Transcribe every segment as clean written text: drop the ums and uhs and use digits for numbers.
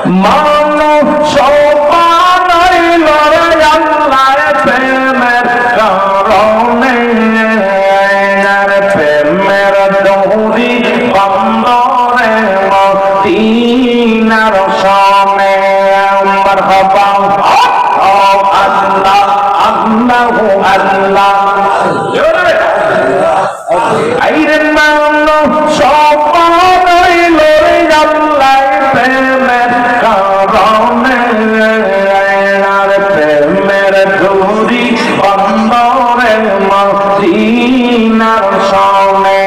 মানুষ বানাইল রে আল্লাহর প্রেমের কারণে, আর প্রেমের দৌড়ি বন্দরে মদিনার সামনে। মারহাবা আল্লাহ আল্লাহু আল্লাহ আইরে মানুষ বানাইল রে আল্লাহর প্রেমের কারণে, আর প্রেমের দৌড়ি বন্দরে মদিনার সামনে।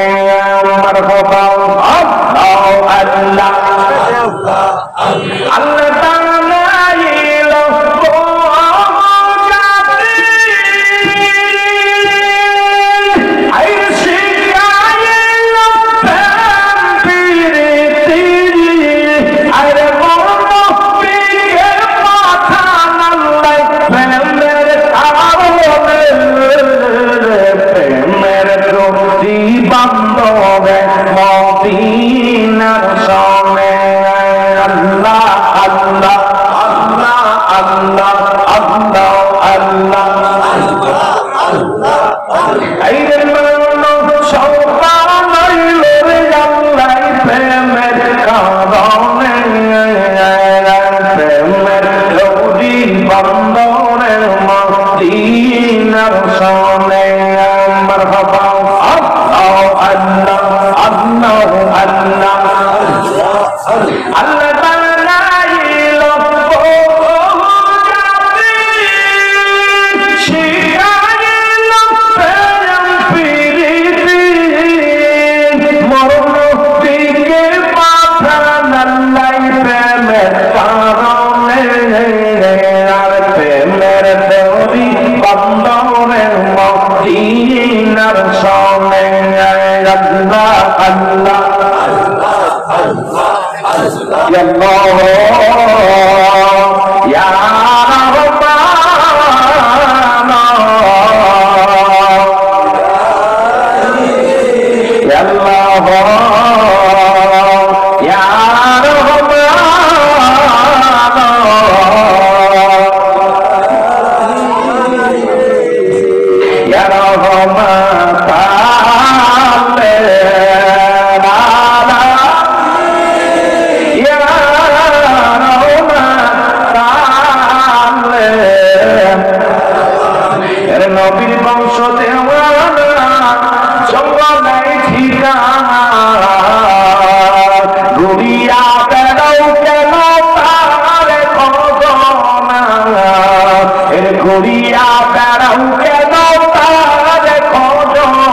মারহাবা আল্লাহ আল্লাহ আল্লাহ বানাইল জাতি, আইরে শিখাইল প্রেম প্রীতি, আইরে মরণকে পাঠান আল্লাহ প্রেমের কারণে, প্রেমের দৌড়ি বন্দরে মদিনার সামনে। আল্লাহ আল্লাহ আল্লাহ আল্লাহ আল্লাহ আল্লাহ আইরে মানুষ বানাইল রে আল্লাহর প্রেমের কারণে, প্রেমের দৌড়ি বন্দরে মদিনার সামনে। মারহাবা আল্লাহ আল্লাহ আল্লাহ আল্লাহ আল্লাহ বানাইল জাতি, শিখাইল প্রেম প্রীতি, মরণকে পাঠান আল্লাহ প্রেমের কারণে, আর প্রেমের দৌড়ি বন্দরে মদিনার সামনে। আল্লাহ আল্লাহ Ya Allah Ya Rahman Ya Allah Ya Rahman Ya নবীর বংশ দেওয়ানা জঙ্গলাই ঠিকানা, ঘুরিয়া বেড়াও কেন তারে খোঁজনা, ঘুরিয়া বেড়াও কেন তারে খোঁজনা,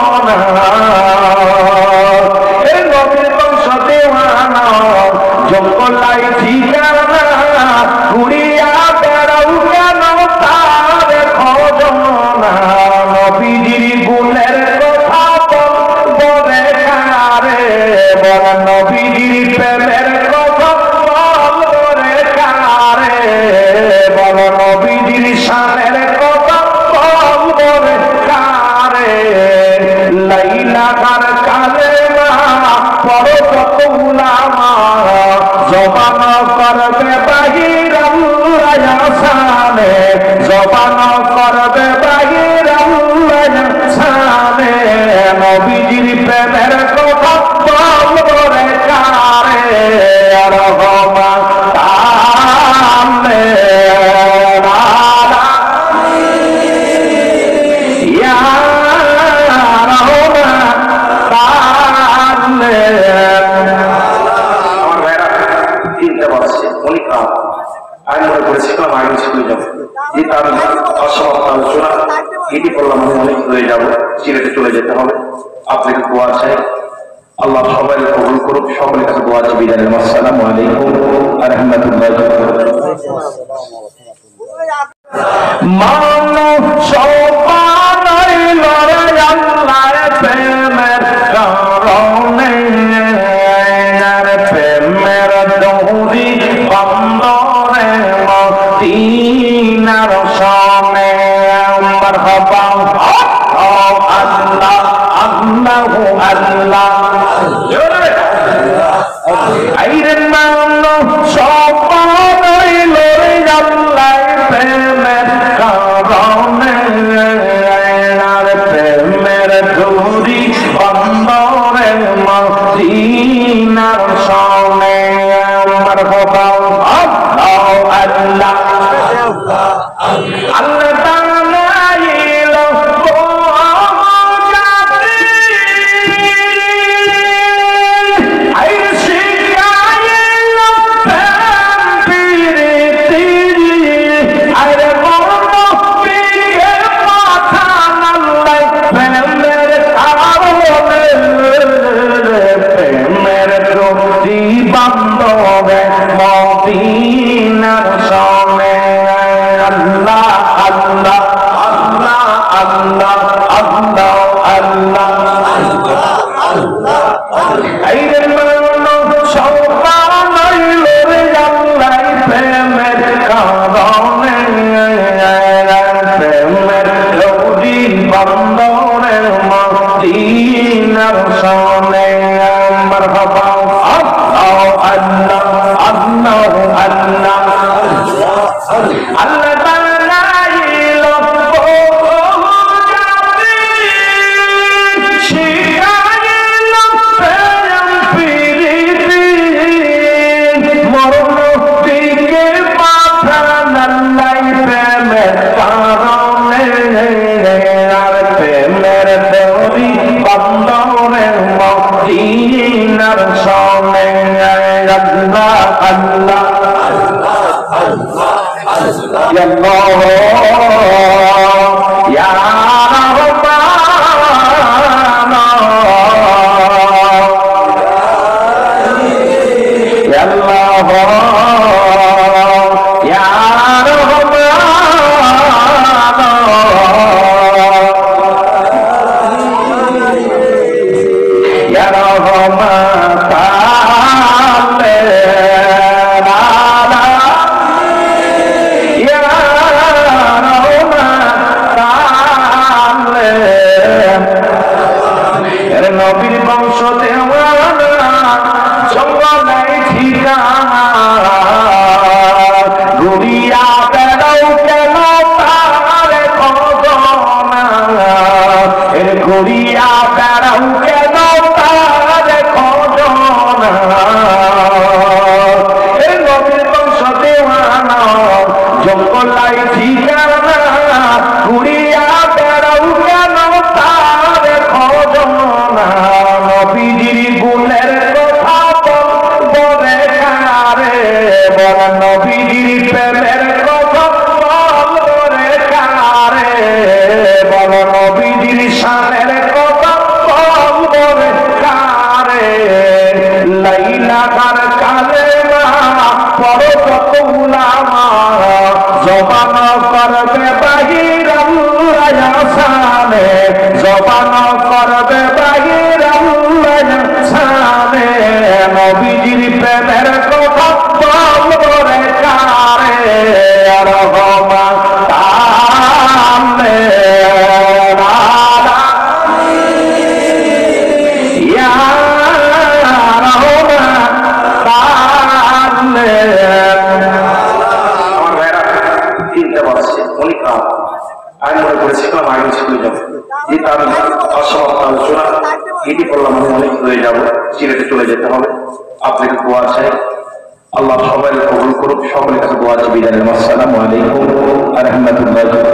নবীর বংশ দেওয়ানা জঙ্গলাই ঠিকানা, ঘুরিয়া বেড়াও কেন তারে খোঁজনা, নবীজির গুণের কথা বলে কারে, বল নবীজির প্রেমের কথা বলে কারে, বল নবীজির শানের কথা বলে কারে, লাইলা কার কালেমা পড়ো কত উলামা, জবান করবে বাহির আল্লাহ শানে, জবান করবে বাহির আল্লাহ শানে, নবীজির প্রেমের কথা বলে কারে, রহমান তালে ইয়া রহমান তালে। আমার ভাইরা চিন্তা করছে অনেক আমি মনে করেছিলাম আগে স্কুলে যাবো, যে তার অসমাপ্ত আলোচনা এটি করলাম আমি অনেক দূরে যাবো, সিলেটে চলে যেতে হবে। আপনাকে দোয়া চাই, আল্লাহ সবাই কবুল করুক, সকলের কাছে দোয়া চাই। বিদায়, আসসালামু আলাইকুম ওয়া রাহমাতুল্লাহি ওয়া বারাকাতুহু। মানুষ বানাইল রে আল্লাহর প্রেমের কারণে, আর প্রেমের দৌড়ি বন্দরে মদিনার সামনে। মারহাবা আল্লাহ আল্লাহু আল্লাহ আইরে মানুষ মারহাবা আল্লাহ আল্লাহ আল্লাহ বানাইল সিলেটে চলে যেতে হবে। আপনাকে দোয়া চাই, আল্লাহ সবাই কবুল করুক। সকলের কাছে দোয়া চাই। বিদায়। আসসালামু আলাইকুম ওয়া রাহমাতুল্লাহি